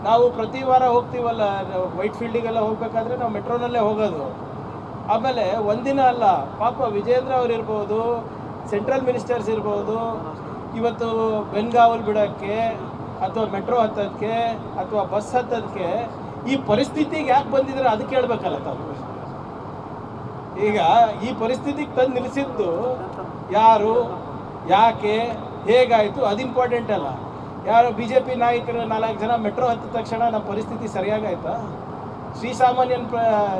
ನಾವು ಪ್ರತಿ ವಾರ ಹೋಗ್ತೀವಲ್ಲ ವೈಟ್ ಫೀಲ್ಡಿಗೆಲ್ಲ ಹೋಗ್ಬೇಕಾದ್ರೆ ನಾವು ಮೆಟ್ರೋನಲ್ಲೇ ಹೋಗೋದು. ಆಮೇಲೆ ಒಂದಿನ ಅಲ್ಲ, ಪಾಪ ವಿಜೇಂದ್ರ ಅವ್ರು ಇರ್ಬೋದು, ಸೆಂಟ್ರಲ್ ಮಿನಿಸ್ಟರ್ಸ್ ಇರ್ಬೋದು, ಇವತ್ತು ಬೆನ್ಗಾವಲ್ ಬಿಡೋಕ್ಕೆ ಅಥವಾ ಮೆಟ್ರೋ ಹತ್ತೋದಕ್ಕೆ ಅಥವಾ ಬಸ್ ಹತ್ತೋದಕ್ಕೆ ಈ ಪರಿಸ್ಥಿತಿಗೆ ಯಾಕೆ ಬಂದಿದ್ರೆ ಅದಕ್ಕೆ ಹೇಳ್ಬೇಕಲ್ಲ ತಾವು. ಈಗ ಈ ಪರಿಸ್ಥಿತಿಗೆ ತಂದು ನಿಲ್ಲಿಸಿದ್ದು ಯಾರು, ಯಾಕೆ, ಹೇಗಾಯಿತು ಅದು ಇಂಪಾರ್ಟೆಂಟ್ ಅಲ್ಲ. ಯಾರು ಬಿ ಜೆ ಪಿ ನಾಯಕರು 4 ಜನ ಮೆಟ್ರೋ ಹತ್ತಿದ ತಕ್ಷಣ ನಮ್ಮ ಪರಿಸ್ಥಿತಿ ಸರಿಯಾಗಾಯ್ತಾ?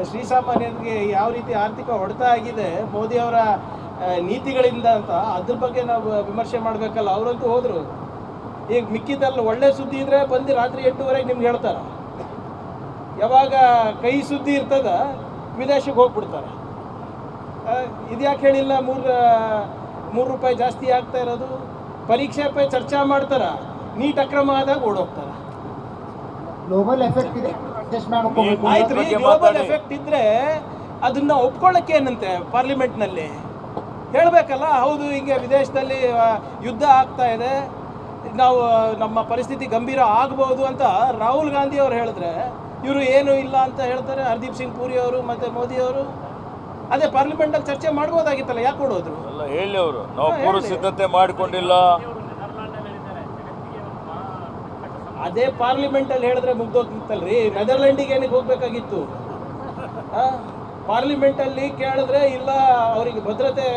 ಶ್ರೀಸಾಮಾನ್ಯನಿಗೆ ಯಾವ ರೀತಿ ಆರ್ಥಿಕ ಹೊಡೆತ ಆಗಿದೆ ಮೋದಿಯವರ ನೀತಿಗಳಿಂದ ಅಂತ ಅದ್ರ ಬಗ್ಗೆ ನಾವು ವಿಮರ್ಶೆ ಮಾಡಬೇಕಲ್ಲ. ಅವರಂತೂ ಹೋದರು. ಈಗ ಮಿಕ್ಕಿದಲ್ಲಿ ಒಳ್ಳೆ ಸುದ್ದಿ ಇದ್ದರೆ ಬಂದು ರಾತ್ರಿ 8:30 ನಿಮ್ಗೆ ಹೇಳ್ತಾರೆ. ಯಾವಾಗ ಕೈ ಸುದ್ದಿ ಇರ್ತದ ವಿದೇಶಕ್ಕೆ ಹೋಗ್ಬಿಡ್ತಾರೆ. ಇದ್ಯಾಕೆ ಹೇಳಿಲ್ಲ 3 ರೂಪಾಯಿ ಜಾಸ್ತಿ ಆಗ್ತಾ ಇರೋದು? ಪರೀಕ್ಷೆ ಪೈ ಚರ್ಚೆ ಮಾಡ್ತಾರ, ನೀಟ್ ಅಕ್ರಮ ಆದಾಗ ಓಡೋಗ್ತಾರೆ. ಗ್ಲೋಬಲ್ ಎಫೆಕ್ಟ್ ಇದೆ. ಆಯ್ತು ರೀ, ಗ್ಲೋಬಲ್ ಎಫೆಕ್ಟ್ ಇದ್ರೆ ಅದನ್ನ ಒಪ್ಕೊಳ್ಳೋಕೆ ಏನಂತೆ ಪಾರ್ಲಿಮೆಂಟ್ನಲ್ಲಿ ಹೇಳಬೇಕಲ್ಲ. ಹೌದು, ಹಿಂಗೆ ವಿದೇಶದಲ್ಲಿ ಯುದ್ಧ ಆಗ್ತಾ ಇದೆ, ನಾವು ನಮ್ಮ ಪರಿಸ್ಥಿತಿ ಗಂಭೀರ ಆಗ್ಬೋದು ಅಂತ ರಾಹುಲ್ ಗಾಂಧಿ ಅವರು ಹೇಳಿದ್ರೆ ಇವರು ಏನೂ ಇಲ್ಲ ಅಂತ ಹೇಳ್ತಾರೆ. ಹರ್ದೀಪ್ ಸಿಂಗ್ ಪೂರಿ ಅವರು ಮತ್ತು ಮೋದಿ ಅವರು ಅದೇ ಪಾರ್ಲಿಮೆಂಟಲ್ಲಿ ಚರ್ಚೆ ಮಾಡ್ಬೋದಾಗಿತ್ತಲ್ಲ, ಯಾಕೆ ಕೊಡೋದ್ರು? ಅಲ್ಲ ಹೇಳಿ ಅವರು, ನಾವು ಪೂರ್ವ ಸಿದ್ಧತೆ ಮಾಡಿಕೊಂಡಿಲ್ಲ. ಅದೇ ಪಾರ್ಲಿಮೆಂಟಲ್ಲಿ ಹೇಳಿದ್ರೆ ಮುಗ್ದೋಗ್ತಿತ್ತಲ್ರಿ. ನೆದರ್ಲ್ಯಾಂಡಿಗೆ ಏನಕ್ಕೆ ಹೋಗ್ಬೇಕಾಗಿತ್ತು? ಪಾರ್ಲಿಮೆಂಟಲ್ಲಿ ಕೇಳಿದ್ರೆ ಇಲ್ಲ, ಅವರಿಗೆ ಭದ್ರತೆ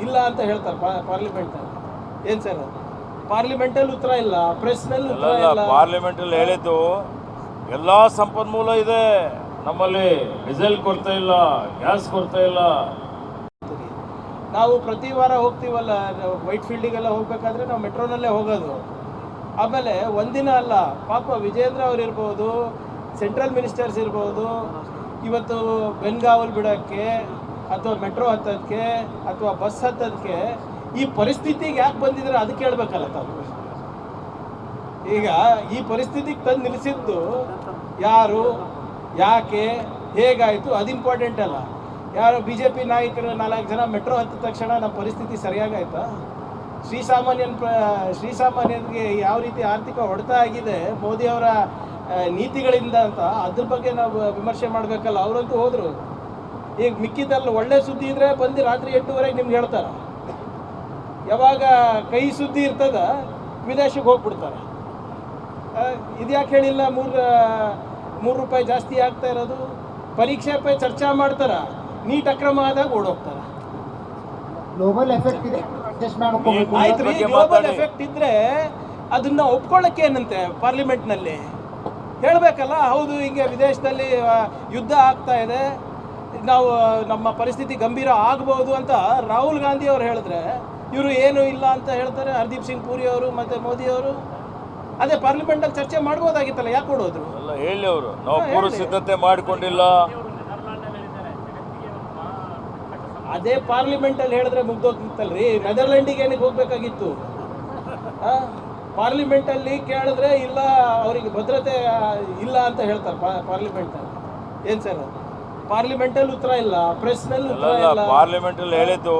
ಇಲ್ಲ ಅಂತ ಹೇಳ್ತಾರೆ ಪಾರ್ಲಿಮೆಂಟಲ್ಲಿ. ಏನು ಸರ್, ಪಾರ್ಲಿಮೆಂಟಲ್ಲಿ ಉತ್ತರ ಇಲ್ಲ, ಪ್ರೆಸ್ನಲ್ಲಿ ಉತ್ತರ ಇಲ್ಲ. ಪಾರ್ಲಿಮೆಂಟಲ್ಲಿ ಹೇಳಿದ್ದು ಎಲ್ಲ ಸಂಪನ್ಮೂಲ ಇದೆ ನಮ್ಮಲ್ಲಿ, ಡೀಸೆಲ್ ಕೊರತೆ ಇಲ್ಲ, ಗ್ಯಾಸ್ ಕೊರತೆ ಇಲ್ಲ. ನಾವು ಪ್ರತಿ ವಾರ ಹೋಗ್ತೀವಲ್ಲ ವೈಟ್ ಫೀಲ್ಡಿಗೆಲ್ಲ ಹೋಗ್ಬೇಕಾದ್ರೆ ನಾವು ಮೆಟ್ರೋನಲ್ಲೇ ಹೋಗೋದು. ಆಮೇಲೆ ಒಂದಿನ ಅಲ್ಲ, ಪಾಪ ವಿಜೇಂದ್ರ ಅವ್ರು ಇರ್ಬೋದು, ಸೆಂಟ್ರಲ್ ಮಿನಿಸ್ಟರ್ಸ್ ಇರ್ಬೋದು, ಇವತ್ತು ಬೆನ್ಗಾವಲ್ ಬಿಡೋಕ್ಕೆ ಅಥವಾ ಮೆಟ್ರೋ ಹತ್ತೋದಕ್ಕೆ ಅಥವಾ ಬಸ್ ಹತ್ತೋದಕ್ಕೆ ಈ ಪರಿಸ್ಥಿತಿಗೆ ಯಾಕೆ ಬಂದಿದ್ರೆ ಅದಕ್ಕೆ ಹೇಳ್ಬೇಕಲ್ಲ ತಾವು. ಈಗ ಈ ಪರಿಸ್ಥಿತಿಗೆ ತಂದು ನಿಲ್ಲಿಸಿದ್ದು ಯಾರು, ಯಾಕೆ, ಹೇಗಾಯಿತು ಅದು ಇಂಪಾರ್ಟೆಂಟ್ ಅಲ್ಲ. ಯಾರು ಬಿ ಜೆ ಪಿ ನಾಯಕರು 4 ಜನ ಮೆಟ್ರೋ ಹತ್ತಿದ ತಕ್ಷಣ ನಮ್ಮ ಪರಿಸ್ಥಿತಿ ಸರಿಯಾಗಾಯ್ತಾ? ಶ್ರೀಸಾಮಾನ್ಯನಿಗೆ ಯಾವ ರೀತಿ ಆರ್ಥಿಕ ಹೊಡೆತ ಆಗಿದೆ ಮೋದಿಯವರ ನೀತಿಗಳಿಂದ ಅಂತ ಅದ್ರ ಬಗ್ಗೆ ನಾವು ವಿಮರ್ಶೆ ಮಾಡಬೇಕಲ್ಲ. ಅವರಂತೂ ಹೋದರು. ಈಗ ಮಿಕ್ಕಿದಲ್ಲಿ ಒಳ್ಳೆ ಸುದ್ದಿ ಇದ್ದರೆ ಬಂದು ರಾತ್ರಿ 8:30 ನಿಮ್ಗೆ ಹೇಳ್ತಾರೆ. ಯಾವಾಗ ಕೈ ಸುದ್ದಿ ಇರ್ತದ ವಿದೇಶಕ್ಕೆ ಹೋಗ್ಬಿಡ್ತಾರೆ. ಇದ್ಯಾಕೆ ಹೇಳಿಲ್ಲ 3 ರೂಪಾಯಿ ಜಾಸ್ತಿ ಆಗ್ತಾ ಇರೋದು? ಪರೀಕ್ಷೆ ಪೈ ಚರ್ಚೆ ಮಾಡ್ತಾರ, ನೀಟ್ ಅಕ್ರಮ ಆದಾಗ ಓಡೋಗ್ತಾರೆ. ಗ್ಲೋಬಲ್ ಎಫೆಕ್ಟ್ ಇದೆ. ಆಯ್ತು ರೀ, ಗ್ಲೋಬಲ್ ಎಫೆಕ್ಟ್ ಇದ್ರೆ ಅದನ್ನ ಒಪ್ಕೊಳ್ಳೋಕೆ ಏನಂತೆ ಪಾರ್ಲಿಮೆಂಟ್ನಲ್ಲಿ ಹೇಳಬೇಕಲ್ಲ. ಹೌದು, ಹಿಂಗೆ ವಿದೇಶದಲ್ಲಿ ಯುದ್ಧ ಆಗ್ತಾ ಇದೆ, ನಾವು ನಮ್ಮ ಪರಿಸ್ಥಿತಿ ಗಂಭೀರ ಆಗ್ಬೋದು ಅಂತ ರಾಹುಲ್ ಗಾಂಧಿ ಅವರು ಹೇಳಿದ್ರೆ ಇವರು ಏನೂ ಇಲ್ಲ ಅಂತ ಹೇಳ್ತಾರೆ. ಹರ್ದೀಪ್ ಸಿಂಗ್ ಪೂರಿ ಅವರು ಮತ್ತು ಮೋದಿ ಅವರು ಅದೇ ಪಾರ್ಲಿಮೆಂಟಲ್ಲಿ ಚರ್ಚೆ ಮಾಡ್ಬೋದಾಗಿತ್ತಲ್ಲ, ಯಾಕೆ ಕೊಡೋದ್ರು? ಅಲ್ಲ ಹೇಳಿ ಅವರು, ನಾವು ಪೂರ್ವ ಸಿದ್ಧತೆ ಮಾಡಿಕೊಂಡಿಲ್ಲ. ಅದೇ ಪಾರ್ಲಿಮೆಂಟಲ್ಲಿ ಹೇಳಿದ್ರೆ ಮುಗ್ದೋಗ್ತಿತ್ತಲ್ರಿ. ನೆದರ್ಲ್ಯಾಂಡಿಗೆ ಏನಕ್ಕೆ ಹೋಗ್ಬೇಕಾಗಿತ್ತು? ಪಾರ್ಲಿಮೆಂಟಲ್ಲಿ ಕೇಳಿದ್ರೆ ಇಲ್ಲ, ಅವರಿಗೆ ಭದ್ರತೆ ಇಲ್ಲ ಅಂತ ಹೇಳ್ತಾರೆ ಪಾರ್ಲಿಮೆಂಟಲ್ಲಿ. ಏನು ಸರ್, ಪಾರ್ಲಿಮೆಂಟಲ್ಲಿ ಉತ್ತರ ಇಲ್ಲ, ಪ್ರೆಸ್ನಲ್ಲಿ ಉತ್ತರ ಇಲ್ಲ. ಪಾರ್ಲಿಮೆಂಟಲ್ಲಿ ಹೇಳಿದ್ದು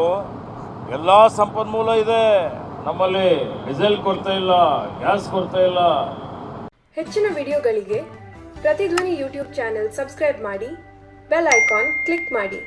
ಎಲ್ಲ ಸಂಪನ್ಮೂಲ ಇದೆ ನಮ್ಮಲ್ಲಿ, ಡೀಸೆಲ್ ಕೊರತೆ ಇಲ್ಲ, ಗ್ಯಾಸ್ ಕೊರತೆ ಇಲ್ಲ. ಹೆಚ್ಚಿನ ವಿಡಿಯೋಗಳಿಗೆ ಪ್ರತಿಧ್ವನಿ ಯೂಟ್ಯೂಬ್ ಚಾನೆಲ್ ಸಬ್ಸ್ಕ್ರೈಬ್ ಮಾಡಿ, ಬೆಲ್ ಐಕಾನ್ ಕ್ಲಿಕ್ ಮಾಡಿ.